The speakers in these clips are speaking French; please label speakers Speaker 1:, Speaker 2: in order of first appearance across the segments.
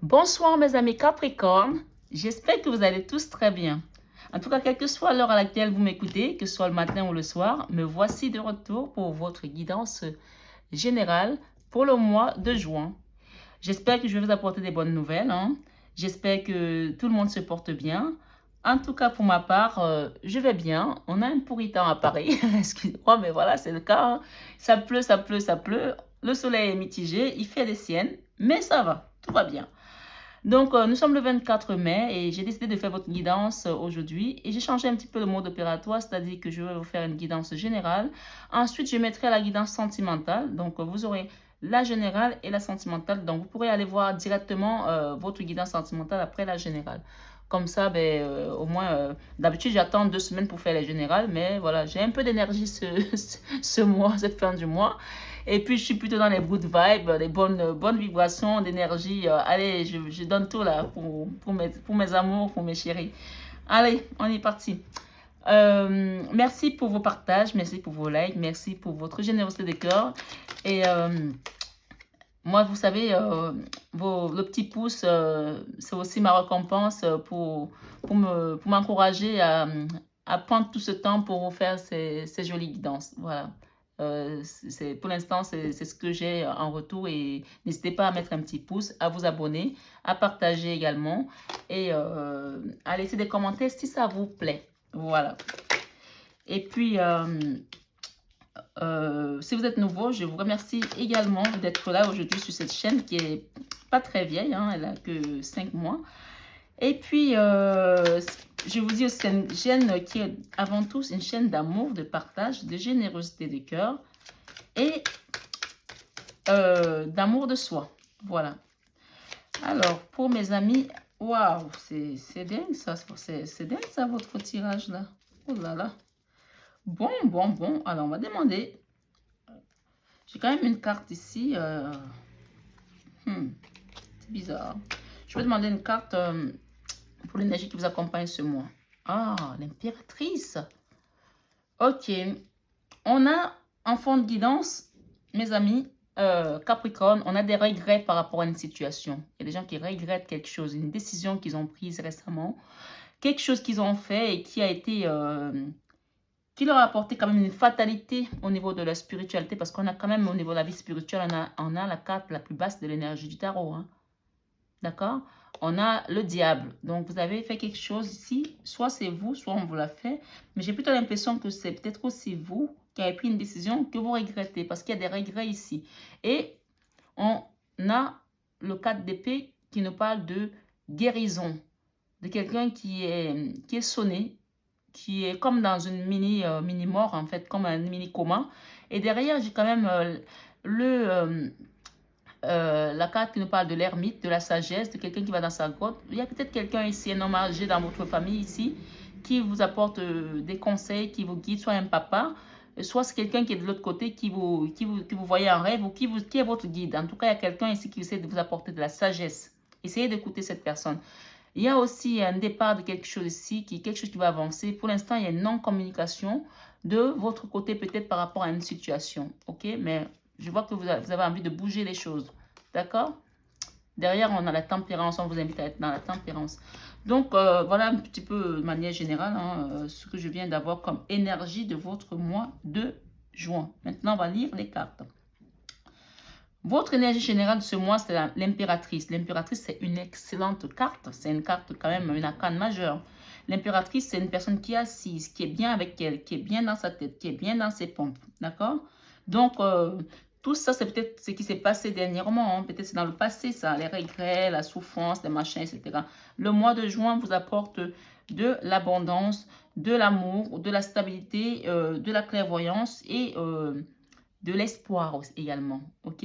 Speaker 1: Bonsoir mes amis Capricorne, j'espère que vous allez tous très bien. En tout cas, quelle que soit l'heure à laquelle vous m'écoutez, que ce soit le matin ou le soir, me voici de retour pour votre guidance générale pour le mois de juin. J'espère que je vais vous apporter des bonnes nouvelles, hein. J'espère que tout le monde se porte bien. En tout cas, pour ma part, je vais bien. On a un pourri temps à Paris. Excusez-moi, mais voilà, c'est le cas, hein. Ça pleut, ça pleut, ça pleut. Le soleil est mitigé, il fait des siennes, mais ça va, tout va bien. Donc, nous sommes le 24 mai et j'ai décidé de faire votre guidance aujourd'hui. Et j'ai changé un petit peu le mode opératoire, c'est-à-dire que je vais vous faire une guidance générale. Ensuite, je mettrai la guidance sentimentale. Donc, vous aurez la générale et la sentimentale. Donc, vous pourrez aller voir directement votre guidance sentimentale après la générale. Comme ça, ben, au moins, d'habitude, j'attends 2 semaines pour faire les générales. Mais voilà, j'ai un peu d'énergie ce mois, cette fin du mois. Et puis, je suis plutôt dans les good vibes, les bonnes vibrations d'énergie. Allez, je donne tout là pour mes amours, pour mes chéris. Allez, on est parti. Merci pour vos partages, merci pour vos likes, merci pour votre générosité de cœur. Et moi, vous savez, le petit pouce, c'est aussi ma récompense pour m'encourager à prendre tout ce temps pour vous faire ces jolies guidances. Voilà. Pour l'instant, c'est ce que j'ai en retour et n'hésitez pas à mettre un petit pouce, à vous abonner, à partager également et à laisser des commentaires si ça vous plaît. Voilà. Et puis, si vous êtes nouveau, je vous remercie également d'être là aujourd'hui sur cette chaîne qui est pas très vieille, hein, elle a que 5 mois. Et puis, je vous dis aussi, c'est une chaîne qui est avant tout une chaîne d'amour, de partage, de générosité de cœur et d'amour de soi. Voilà. Alors, pour mes amis, waouh, c'est dingue ça, c'est dingue ça, votre tirage là. Oh là là. Bon. Alors, on va demander. J'ai quand même une carte ici. C'est bizarre. Je vais demander une carte pour l'énergie qui vous accompagne ce mois. Ah, l'impératrice. Ok. On a en fond de guidance, mes amis, Capricorne, on a des regrets par rapport à une situation. Il y a des gens qui regrettent quelque chose, une décision qu'ils ont prise récemment, quelque chose qu'ils ont fait et qui a été, qui leur a apporté quand même une fatalité au niveau de la spiritualité, parce qu'on a quand même au niveau de la vie spirituelle, on a la carte la plus basse de l'énergie du tarot, hein. D'accord? On a le diable. Donc, vous avez fait quelque chose ici. Soit c'est vous, soit on vous l'a fait. Mais j'ai plutôt l'impression que c'est peut-être aussi vous qui avez pris une décision que vous regrettez. Parce qu'il y a des regrets ici. Et on a le 4 d'épée qui nous parle de guérison. De quelqu'un qui est sonné, qui est comme dans une mini-mort, en fait, comme un mini-coma. Et derrière, j'ai quand même la carte qui nous parle de l'ermite, de la sagesse, de quelqu'un qui va dans sa grotte. Il y a peut-être quelqu'un ici, un homme âgé dans votre famille ici, qui vous apporte des conseils, qui vous guide, soit un papa, soit c'est quelqu'un qui est de l'autre côté, que vous voyez en rêve ou qui est votre guide. En tout cas, il y a quelqu'un ici qui essaie de vous apporter de la sagesse. Essayez d'écouter cette personne. Il y a aussi un départ de quelque chose ici, quelque chose qui va avancer. Pour l'instant, il y a une non-communication de votre côté, peut-être par rapport à une situation. OK? Mais je vois que vous avez envie de bouger les choses. D'accord? Derrière, on a la tempérance. On vous invite à être dans la tempérance. Donc, voilà un petit peu de manière générale, hein, ce que je viens d'avoir comme énergie de votre mois de juin. Maintenant, on va lire les cartes. Votre énergie générale de ce mois, c'est l'impératrice. L'impératrice, c'est une excellente carte. C'est une carte quand même, une arcane majeure. L'impératrice, c'est une personne qui est assise, qui est bien avec elle, qui est bien dans sa tête, qui est bien dans ses pompes. D'accord? Donc, tout ça, c'est peut-être ce qui s'est passé dernièrement, hein. Peut-être c'est dans le passé, ça. Les regrets, la souffrance, les machins, etc. Le mois de juin vous apporte de l'abondance, de l'amour, de la stabilité, de la clairvoyance et de l'espoir également. OK?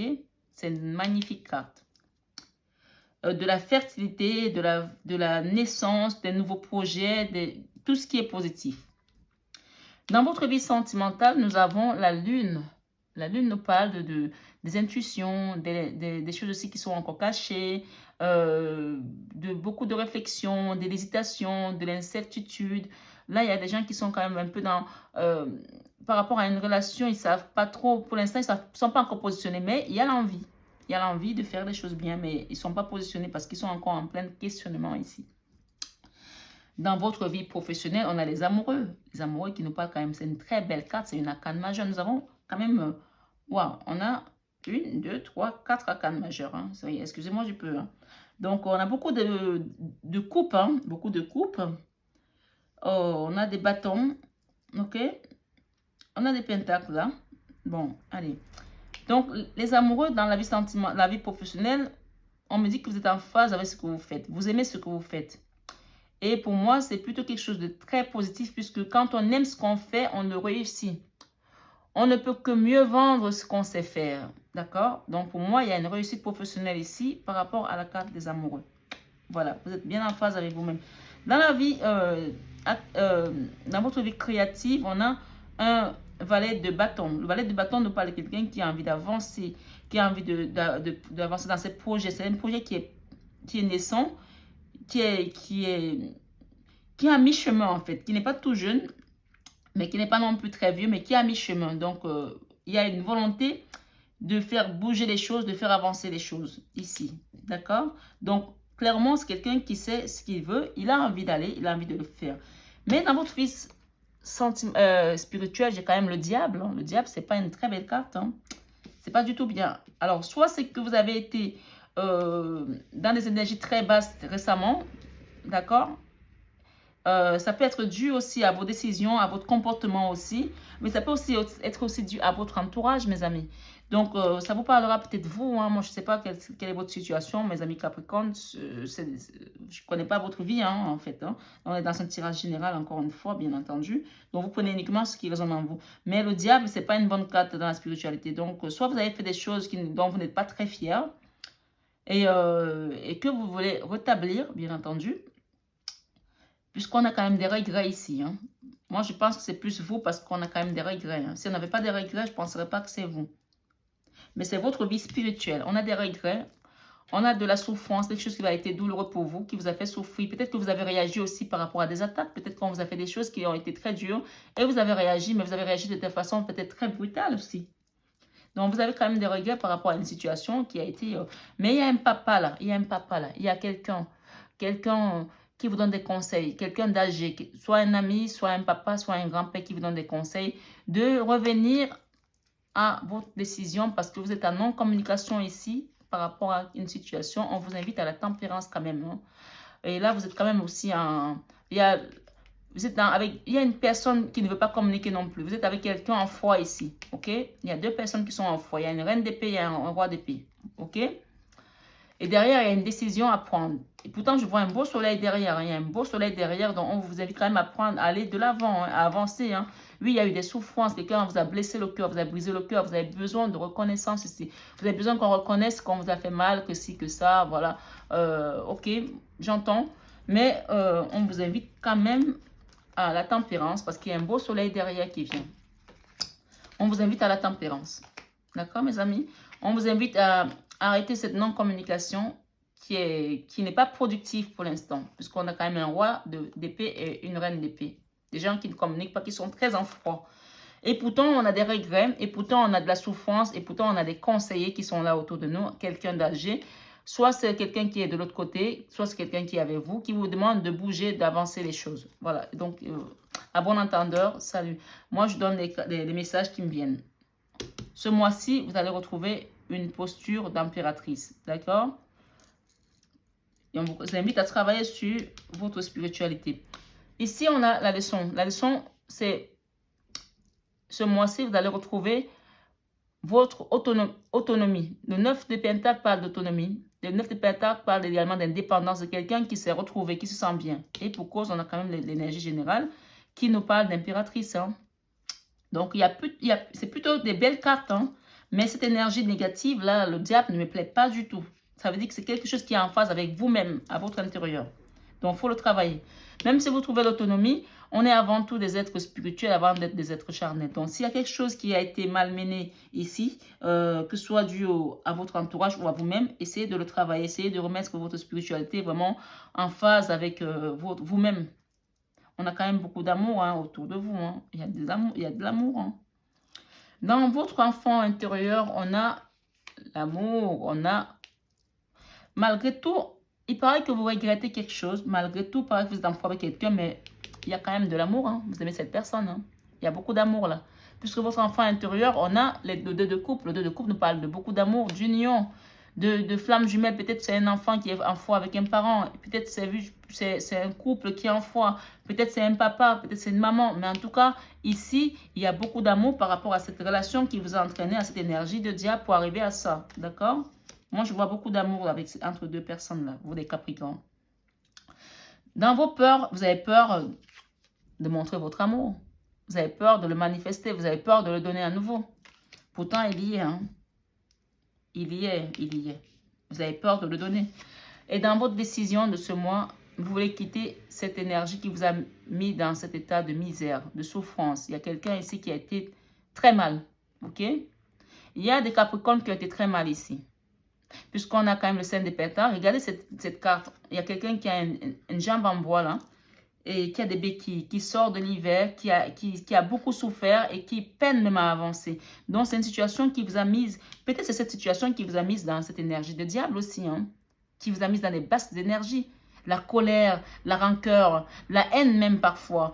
Speaker 1: C'est une magnifique carte. De la fertilité, de la naissance, des nouveaux projets, tout ce qui est positif. Dans votre vie sentimentale, nous avons la lune. La lune nous parle des intuitions, des choses aussi qui sont encore cachées, de beaucoup de réflexions, de l'hésitation, de l'incertitude. Là, il y a des gens qui sont quand même un peu dans... par rapport à une relation, ils ne savent pas trop, pour l'instant, ils ne sont pas encore positionnés, mais il y a l'envie. Il y a l'envie de faire les choses bien, mais ils ne sont pas positionnés parce qu'ils sont encore en plein questionnement ici. Dans votre vie professionnelle, on a les amoureux. Les amoureux qui nous parlent quand même, c'est une très belle carte, c'est une arcane majeure. Nous avons quand même, waouh, on a 1, 2, 3, 4 arcanes majeures. Hein. Excusez-moi, je peux. Hein. Donc, on a beaucoup de coupes, hein, beaucoup de coupes. Oh, on a des bâtons, ok. On a des pentacles là. Bon, allez. Donc, les amoureux dans la vie sentimentale, la vie professionnelle, on me dit que vous êtes en phase avec ce que vous faites. Vous aimez ce que vous faites. Et pour moi, c'est plutôt quelque chose de très positif puisque quand on aime ce qu'on fait, on le réussit. On ne peut que mieux vendre ce qu'on sait faire. D'accord? Donc, pour moi, il y a une réussite professionnelle ici par rapport à la carte des amoureux. Voilà, vous êtes bien en phase avec vous-même. Dans la vie, dans votre vie créative, on a un valet de bâton. Le valet de bâton nous parle de quelqu'un qui a envie d'avancer, qui a envie d'avancer dans ses projets. C'est un projet qui est naissant, qui est à mi-chemin en fait, qui n'est pas tout jeune, mais qui n'est pas non plus très vieux, mais qui est à mi-chemin. Donc, il y a une volonté de faire bouger les choses, de faire avancer les choses ici. D'accord? Donc, clairement, c'est quelqu'un qui sait ce qu'il veut, il a envie d'aller, il a envie de le faire. Mais dans votre vie spirituelle, j'ai quand même le diable. Hein. Le diable, c'est pas une très belle carte. Hein. C'est pas du tout bien. Alors, soit c'est que vous avez été dans des énergies très basses récemment, d'accord? Ça peut être dû aussi à vos décisions, à votre comportement aussi, mais ça peut aussi être aussi dû à votre entourage, mes amis. Donc, ça vous parlera peut-être vous. Hein. Moi, je ne sais pas quelle est votre situation, mes amis Capricorne. Je ne connais pas votre vie, hein, en fait. Hein. On est dans un tirage général, encore une fois, bien entendu. Donc, vous prenez uniquement ce qui résonne en vous. Mais le diable, ce n'est pas une bonne carte dans la spiritualité. Donc, soit vous avez fait des choses dont vous n'êtes pas très fiers et que vous voulez rétablir, bien entendu. Puisqu'on a quand même des regrets ici. Hein. Moi, je pense que c'est plus vous parce qu'on a quand même des regrets. Hein. Si on n'avait pas de regrets, je ne penserais pas que c'est vous. Mais c'est votre vie spirituelle. On a des regrets. On a de la souffrance, quelque chose qui a été douloureux pour vous, qui vous a fait souffrir. Peut-être que vous avez réagi aussi par rapport à des attaques. Peut-être qu'on vous a fait des choses qui ont été très dures. Et vous avez réagi, mais vous avez réagi de façon peut-être très brutale aussi. Donc, vous avez quand même des regrets par rapport à une situation qui a été... Mais il y a un papa là. Il y a un papa là. Il y a quelqu'un qui vous donne des conseils, quelqu'un d'âgé, soit un ami, soit un papa, soit un grand-père qui vous donne des conseils, de revenir à votre décision parce que vous êtes en non-communication ici par rapport à une situation. On vous invite à la tempérance quand même. Hein. Et là, vous êtes quand même aussi en... il y a une personne qui ne veut pas communiquer non plus. Vous êtes avec quelqu'un en foi ici. Ok? Il y a deux personnes qui sont en foi. Il y a une reine d'épée, il y a un roi d'épée. Ok? Et derrière, il y a une décision à prendre. Et pourtant, je vois un beau soleil derrière. Hein. Il y a un beau soleil derrière. Donc, on vous invite quand même à prendre, à aller de l'avant, hein, à avancer. Hein. Oui, il y a eu des souffrances. Quelqu'un vous a blessé le cœur, vous a brisé le cœur. Vous avez besoin de reconnaissance ici. Vous avez besoin qu'on reconnaisse qu'on vous a fait mal, que ci, que ça. Voilà. Ok, j'entends. Mais on vous invite quand même à la tempérance parce qu'il y a un beau soleil derrière qui vient. On vous invite à la tempérance. D'accord, mes amis? On vous invite à arrêter cette non-communication qui n'est pas productive pour l'instant, puisqu'on a quand même un roi d'épée et une reine d'épée. Des gens qui ne communiquent pas, qui sont très en froid. Et pourtant, on a des regrets, et pourtant, on a de la souffrance, et pourtant, on a des conseillers qui sont là autour de nous, quelqu'un d'âgé. Soit c'est quelqu'un qui est de l'autre côté, soit c'est quelqu'un qui est avec vous, qui vous demande de bouger, d'avancer les choses. Voilà, donc, à bon entendeur, salut. Moi, je donne les messages qui me viennent. Ce mois-ci, vous allez retrouver une posture d'impératrice, d'accord? Et on vous invite à travailler sur votre spiritualité. Ici, on a la leçon. La leçon, c'est ce mois-ci, vous allez retrouver votre autonomie. Le 9 de Pentacle parle d'autonomie. Le 9 de Pentacle parle également d'indépendance de quelqu'un qui s'est retrouvé, qui se sent bien. Et pour cause, on a quand même l'énergie générale qui nous parle d'impératrice. Hein. Donc, c'est plutôt des belles cartes. Hein. Mais cette énergie négative, là, le diable ne me plaît pas du tout. Ça veut dire que c'est quelque chose qui est en phase avec vous-même, à votre intérieur. Donc, il faut le travailler. Même si vous trouvez l'autonomie, on est avant tout des êtres spirituels avant d'être des êtres charnels. Donc, s'il y a quelque chose qui a été malmené ici, que ce soit dû à votre entourage ou à vous-même, essayez de le travailler. Essayez de remettre votre spiritualité vraiment en phase avec vous-même. On a quand même beaucoup d'amour hein, autour de vous. Hein. Il y a de l'amour. Hein. Dans votre enfant intérieur, on a L'amour, on a... Malgré tout, il paraît que vous regrettez quelque chose. Malgré tout, il paraît que vous êtes en froid avec quelqu'un, mais il y a quand même de l'amour. Hein. Vous aimez cette personne. Hein. Il y a beaucoup d'amour là. Puisque votre enfant intérieur, on a le deux de couple. Le deux de couple nous parle de beaucoup d'amour, d'union, de flammes jumelles. Peut-être c'est un enfant qui est en foi avec un parent. Peut-être c'est un couple qui est en foi. Peut-être c'est un papa, peut-être c'est une maman. Mais en tout cas, ici, il y a beaucoup d'amour par rapport à cette relation qui vous a entraîné à cette énergie de diable pour arriver à ça. D'accord? Moi, je vois beaucoup d'amour entre deux personnes là, vous les Capricornes. Dans vos peurs, vous avez peur de montrer votre amour. Vous avez peur de le manifester, vous avez peur de le donner à nouveau. Pourtant, il y est. Hein. Il y est, il y est. Vous avez peur de le donner. Et dans votre décision de ce mois, vous voulez quitter cette énergie qui vous a mis dans cet état de misère, de souffrance. Il y a quelqu'un ici qui a été très mal. Ok? Il y a des Capricornes qui ont été très mal ici. Puisqu'on a quand même le 5 de pétales. Regardez cette carte. Il y a quelqu'un qui a une jambe en bois là. Et qui a des béquilles, qui sort de l'hiver, qui a beaucoup souffert et qui peine même à avancer. Donc, c'est une situation qui vous a mise, peut-être c'est cette situation qui vous a mise dans cette énergie de diable aussi, hein, qui vous a mise dans des basses énergies. La colère, la rancœur, la haine même parfois.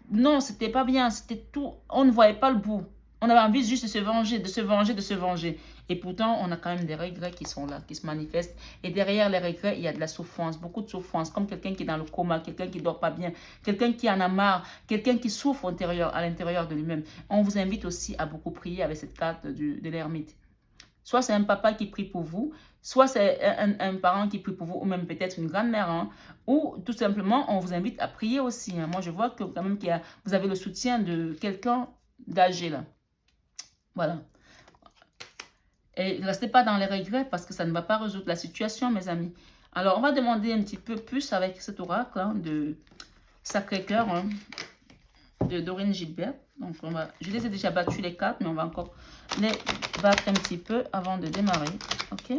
Speaker 1: Non, c'était pas bien, c'était tout, on ne voyait pas le bout. On avait envie juste de se venger, de se venger, de se venger. Et pourtant, on a quand même des regrets qui sont là, qui se manifestent. Et derrière les regrets, il y a de la souffrance, beaucoup de souffrance. Comme quelqu'un qui est dans le coma, quelqu'un qui ne dort pas bien, quelqu'un qui en a marre, quelqu'un qui souffre à l'intérieur de lui-même. On vous invite aussi à beaucoup prier avec cette carte de l'ermite. Soit c'est un papa qui prie pour vous, soit c'est un parent qui prie pour vous, ou même peut-être une grand-mère. Hein, ou tout simplement, on vous invite à prier aussi. Hein. Moi, je vois que quand même vous avez le soutien de quelqu'un d'âgé là. Voilà. Et ne restez pas dans les regrets parce que ça ne va pas résoudre la situation, mes amis. Alors, on va demander un petit peu plus avec cet oracle hein, de Sacré-Cœur hein, de Dorine Gilbert. Donc, je les ai déjà battus les cartes, mais on va encore les battre un petit peu avant de démarrer. Ok?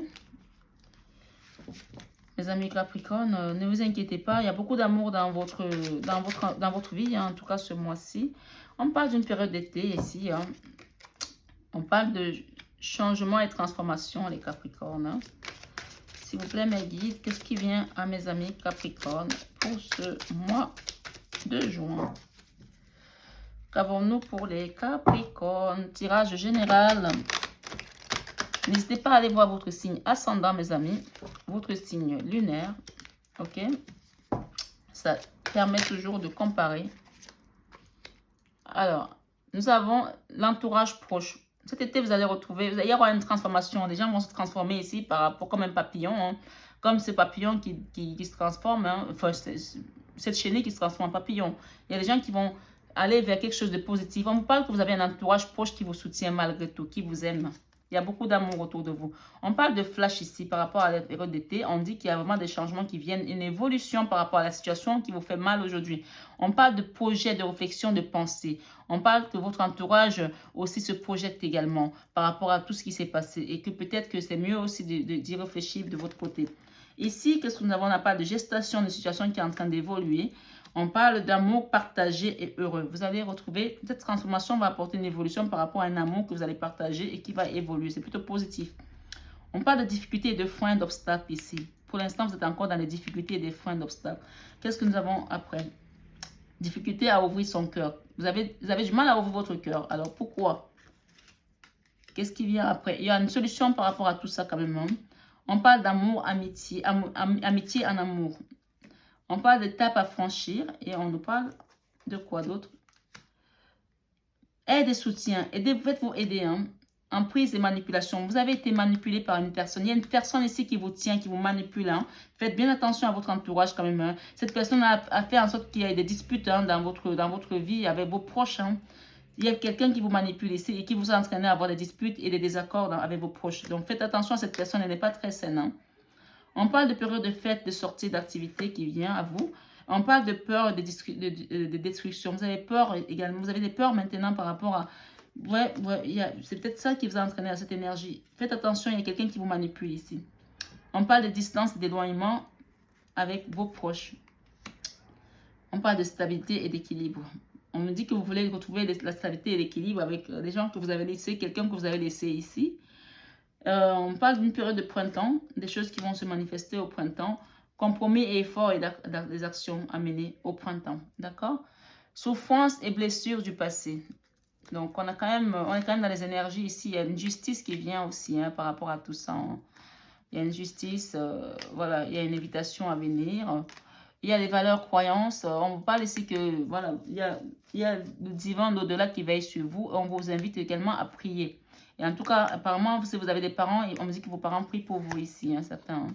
Speaker 1: Mes amis Capricorne, ne vous inquiétez pas, il y a beaucoup d'amour dans votre vie, hein, en tout cas ce mois-ci. On parle d'une période d'été ici. Hein. On parle de changement et transformation, les Capricornes. Hein. S'il vous plaît, mes guides, qu'est-ce qui vient à mes amis Capricornes pour ce mois de juin? Qu'avons-nous pour les Capricornes? Tirage général. N'hésitez pas à aller voir votre signe ascendant, mes amis. Votre signe lunaire. Ok? Ça permet toujours de comparer. Alors, nous avons l'entourage proche. Cet été, vous allez retrouver, il y aura une transformation. Les gens vont se transformer ici par rapport comme un papillon. Hein, comme ce papillon qui se transforme. Hein, enfin, cette chenille qui se transforme en papillon. Il y a des gens qui vont aller vers quelque chose de positif. On vous parle que vous avez un entourage proche qui vous soutient malgré tout, qui vous aime. Il y a beaucoup d'amour autour de vous. On parle de flash ici par rapport à la période d'été. On dit qu'il y a vraiment des changements qui viennent, une évolution par rapport à la situation qui vous fait mal aujourd'hui. On parle de projet, de réflexion, de pensée. On parle que votre entourage aussi se projette également par rapport à tout ce qui s'est passé et que peut-être que c'est mieux aussi d'y réfléchir de votre côté. Ici, qu'est-ce que nous avons? On parle de gestation, de situation qui est en train d'évoluer. On parle d'amour partagé et heureux. Vous allez retrouver, cette transformation va apporter une évolution par rapport à un amour que vous allez partager et qui va évoluer. C'est plutôt positif. On parle de difficultés et de freins, d'obstacles ici. Pour l'instant, vous êtes encore dans les difficultés et des freins, d'obstacles. Qu'est-ce que nous avons après? Difficulté à ouvrir son cœur. Vous avez du mal à ouvrir votre cœur. Alors, pourquoi? Qu'est-ce qui vient après? Il y a une solution par rapport à tout ça quand même. Hein? On parle d'amour, amitié, amitié en amour. On parle d'étapes à franchir et on nous parle de quoi d'autre? Aide et soutien. Faites-vous aider. Hein? Emprise et manipulation. Vous avez été manipulé par une personne. Il y a une personne ici qui vous tient, qui vous manipule. Hein? Faites bien attention à votre entourage quand même. Hein? Cette personne a fait en sorte qu'il y ait des disputes hein, dans votre vie avec vos proches. Hein? Il y a quelqu'un qui vous manipule ici et qui vous a entraîné à avoir des disputes et des désaccords avec vos proches. Donc faites attention à cette personne, elle n'est pas très saine. Hein? On parle de période de fête, de sortie, d'activité qui vient à vous. On parle de peur, de destruction. Vous avez peur également. Vous avez des peurs maintenant par rapport à... Ouais, c'est peut-être ça qui vous a entraîné à cette énergie. Faites attention, il y a quelqu'un qui vous manipule ici. On parle de distance et d'éloignement avec vos proches. On parle de stabilité et d'équilibre. On me dit que vous voulez retrouver la stabilité et l'équilibre avec des gens que vous avez laissés, quelqu'un que vous avez laissé ici. On parle d'une période de printemps, des choses qui vont se manifester au printemps, compromis et efforts et des actions à mener au printemps, d'accord? Souffrance et blessures du passé. Donc, on est quand même dans les énergies ici. Il y a une justice qui vient aussi par rapport à tout ça. Il y a une justice, voilà, il y a une invitation à venir. Il y a les valeurs, croyances. On vous parle ici que, voilà, il y a le divin d'au-delà qui veille sur vous. On vous invite également à prier. Et en tout cas, apparemment, si vous avez des parents, on me dit que vos parents prient pour vous ici, certains.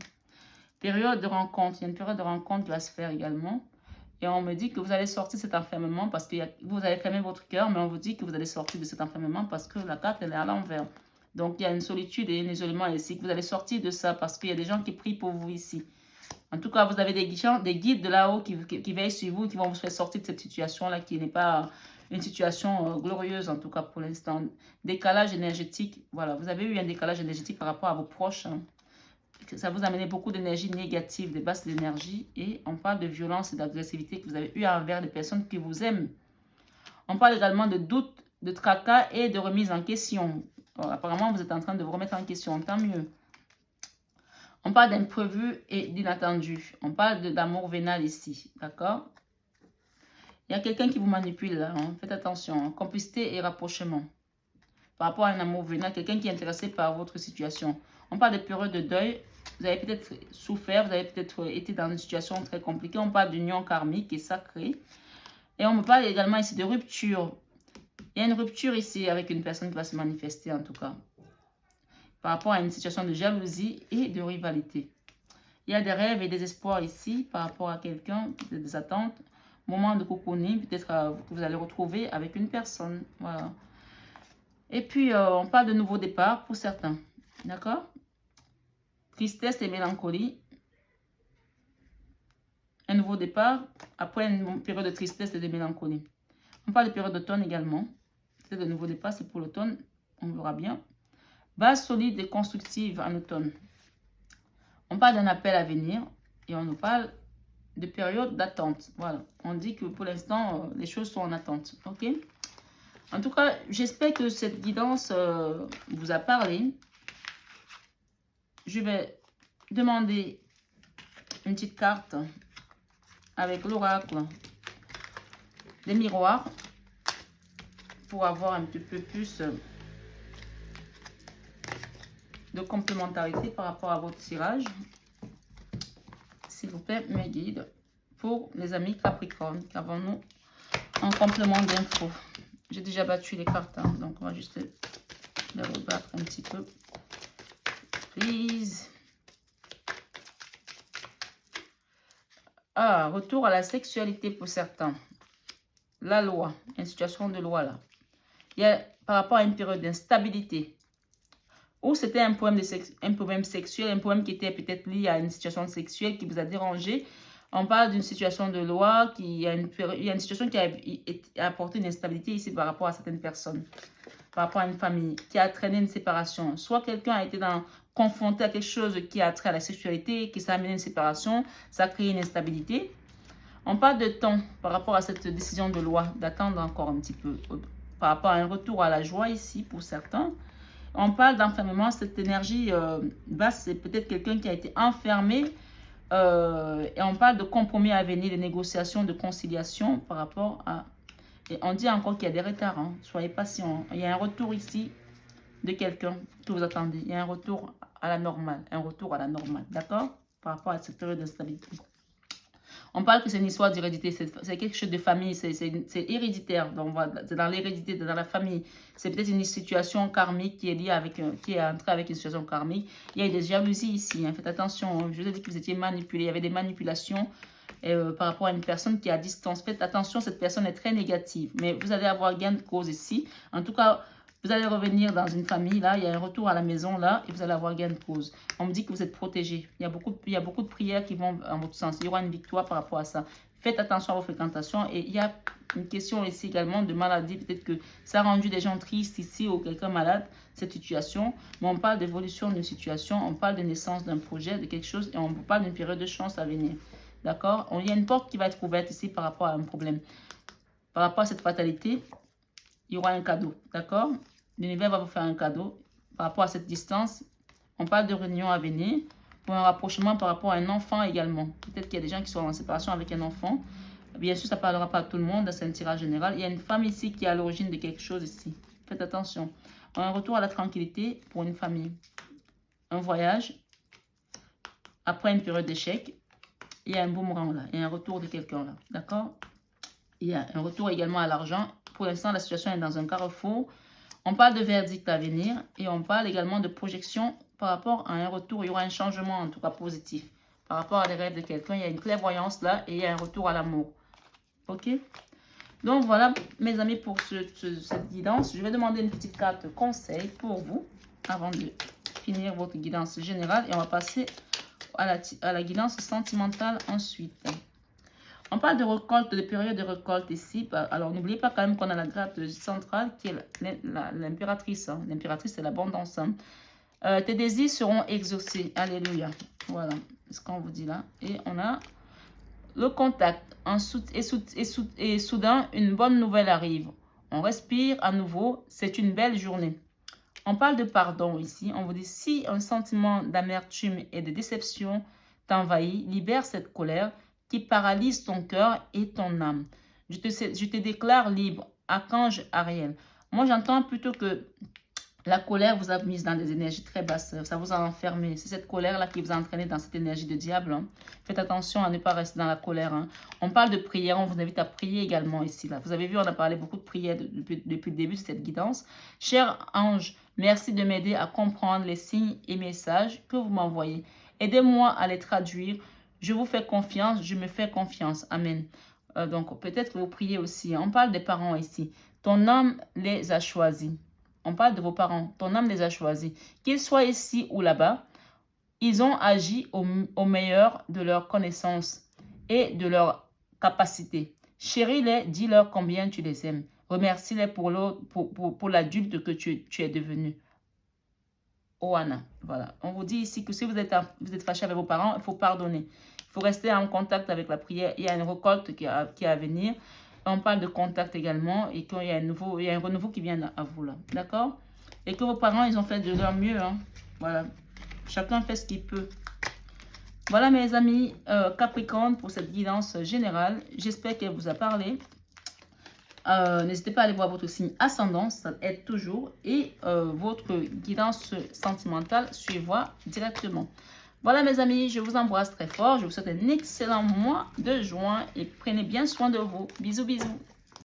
Speaker 1: Période de rencontre. Il y a une période de rencontre qui va se faire également. Et on me dit que vous allez sortir de cet enfermement parce que vous avez fermé votre cœur, mais on vous dit que vous allez sortir de cet enfermement parce que la carte, elle est à l'envers. Donc, il y a une solitude et un isolement ici, que vous allez sortir de ça parce qu'il y a des gens qui prient pour vous ici. En tout cas, vous avez des guides de là-haut qui veillent sur vous, qui vont vous faire sortir de cette situation-là, qui n'est pas une situation glorieuse, en tout cas pour l'instant. Décalage énergétique, voilà, vous avez eu un décalage énergétique par rapport à vos proches. Ça vous a amené beaucoup d'énergie négative, de basse d'énergie. Et on parle de violence et d'agressivité que vous avez eu envers des personnes qui vous aiment. On parle également de doute, de tracas et de remise en question. Alors, apparemment, vous êtes en train de vous remettre en question, tant mieux. On parle d'imprévu et d'inattendu. On parle d'amour vénal ici, d'accord? Il y a quelqu'un qui vous manipule là, faites attention. Complicité et rapprochement. Par rapport à un amour vénal, quelqu'un qui est intéressé par votre situation. On parle de période de deuil. Vous avez peut-être souffert, vous avez peut-être été dans une situation très compliquée. On parle d'union karmique et sacrée. Et on me parle également ici de rupture. Il y a une rupture ici avec une personne qui va se manifester en tout cas. Par rapport à une situation de jalousie et de rivalité. Il y a des rêves et des espoirs ici par rapport à quelqu'un, des attentes. Moment de cocooning, peut-être que vous allez retrouver avec une personne. Voilà. Et puis, on parle de nouveau départ pour certains. D'accord? Tristesse et mélancolie. Un nouveau départ après une période de tristesse et de mélancolie. On parle de période d'automne également. C'est de nouveau départ, c'est pour l'automne. On verra bien. Base solide et constructive en automne. On parle d'un appel à venir et on nous parle de période d'attente. Voilà. On dit que pour l'instant, les choses sont en attente. OK? En tout cas, j'espère que cette guidance vous a parlé. Je vais demander une petite carte avec l'oracle des miroirs pour avoir un petit peu plus de complémentarité par rapport à votre tirage. S'il vous plaît, mes guides, pour les amis Capricorne, qu'avons-nous en complément d'infos? J'ai déjà battu les cartes, donc on va juste les rebattre un petit peu. Please. Ah, retour à la sexualité pour certains. La loi, une situation de loi là. Il y a par rapport à une période d'instabilité. Ou c'était un problème sexuel, un problème qui était peut-être lié à une situation sexuelle qui vous a dérangé. On parle d'une situation de loi, il y a une situation qui a apporté une instabilité ici par rapport à certaines personnes, par rapport à une famille, qui a traîné une séparation. Soit quelqu'un a été confronté à quelque chose qui a trait à la sexualité, qui s'est amené une séparation, ça a créé une instabilité. On parle de temps par rapport à cette décision de loi, d'attendre encore un petit peu, par rapport à un retour à la joie ici pour certains. On parle d'enfermement, cette énergie basse, c'est peut-être quelqu'un qui a été enfermé. Et on parle de compromis à venir, de négociations, de conciliation par rapport à... Et on dit encore qu'il y a des retards, soyez patients. Il y a un retour ici de quelqu'un que vous attendez. Il y a un retour à la normale, d'accord? Par rapport à cette période d'instabilité. On parle que c'est une histoire d'hérédité, c'est quelque chose de famille, c'est héréditaire, donc c'est dans l'hérédité, dans la famille. C'est peut-être une situation karmique qui est liée avec, qui est entrée avec une situation karmique. Il y a des jalousies ici, faites attention, je vous ai dit que vous étiez manipulé, il y avait des manipulations par rapport à une personne qui est à distance. Faites attention, cette personne est très négative, mais vous allez avoir gain de cause ici. En tout cas, vous allez revenir dans une famille, là, il y a un retour à la maison, là, et vous allez avoir gain de cause. On me dit que vous êtes protégé. Il y a beaucoup de prières qui vont en votre sens. Il y aura une victoire par rapport à ça. Faites attention à vos fréquentations. Et il y a une question ici également de maladie. Peut-être que ça a rendu des gens tristes ici ou quelqu'un malade, cette situation. Mais on parle d'évolution d'une situation, on parle de naissance d'un projet, de quelque chose, et on parle d'une période de chance à venir. D'accord? Il y a une porte qui va être ouverte ici par rapport à un problème. Par rapport à cette fatalité, il y aura un cadeau. D'accord? L'univers va vous faire un cadeau par rapport à cette distance. On parle de réunion à venir pour un rapprochement par rapport à un enfant également. Peut-être qu'il y a des gens qui sont en séparation avec un enfant. Bien sûr, ça ne parlera pas à tout le monde, c'est un tirage général. Il y a une femme ici qui est à l'origine de quelque chose ici. Faites attention. Un retour à la tranquillité pour une famille. Un voyage. Après une période d'échec, il y a un boomerang là. Il y a un retour de quelqu'un là. D'accord? Il y a un retour également à l'argent. Pour l'instant, la situation est dans un carrefour. On parle de verdict à venir et on parle également de projection par rapport à un retour. Il y aura un changement en tout cas positif. Par rapport à les rêves de quelqu'un, il y a une clairvoyance là et il y a un retour à l'amour. Ok? Donc voilà mes amis pour cette guidance. Je vais demander une petite carte conseil pour vous avant de finir votre guidance générale. Et on va passer à la guidance sentimentale ensuite. On parle de récolte, de période de récolte ici. Alors, n'oubliez pas quand même qu'on a la carte centrale qui est l'impératrice. Hein. L'impératrice, c'est l'abondance. Hein. Tes désirs seront exaucés. Alléluia. Voilà ce qu'on vous dit là. Et on a le contact. Et soudain, une bonne nouvelle arrive. On respire à nouveau. C'est une belle journée. On parle de pardon ici. On vous dit, si un sentiment d'amertume et de déception t'envahit, libère cette colère qui paralyse ton cœur et ton âme. Je te déclare libre. Archange Ariel. Moi, j'entends plutôt que la colère vous a mise dans des énergies très basses. Ça vous a enfermé. C'est cette colère-là qui vous a entraîné dans cette énergie de diable. Hein. Faites attention à ne pas rester dans la colère. Hein. On parle de prière. On vous invite à prier également ici. Là. Vous avez vu, on a parlé beaucoup de prière depuis le début de cette guidance. Cher ange, merci de m'aider à comprendre les signes et messages que vous m'envoyez. Aidez-moi à les traduire. Je vous fais confiance, je me fais confiance. Amen. Donc, peut-être que vous priez aussi. On parle des parents ici. Ton âme les a choisis. On parle de vos parents. Ton âme les a choisis. Qu'ils soient ici ou là-bas, ils ont agi au meilleur de leur connaissance et de leur capacité. Chéris-les, dis-leur combien tu les aimes. Remercie-les pour l'adulte que tu es devenu. Oana, voilà. On vous dit ici que si vous êtes fâché avec vos parents, il faut pardonner. Il faut rester en contact avec la prière. Il y a une récolte qui est à venir. On parle de contact également et qu'il y a un renouveau qui vient à vous là. D'accord? Et que vos parents, ils ont fait de leur mieux. Hein. Voilà. Chacun fait ce qu'il peut. Voilà mes amis Capricorne pour cette guidance générale. J'espère qu'elle vous a parlé. N'hésitez pas à aller voir votre signe ascendant, ça aide toujours. Et votre guidance sentimentale suivra directement. Voilà mes amis, je vous embrasse très fort. Je vous souhaite un excellent mois de juin et prenez bien soin de vous. Bisous, bisous.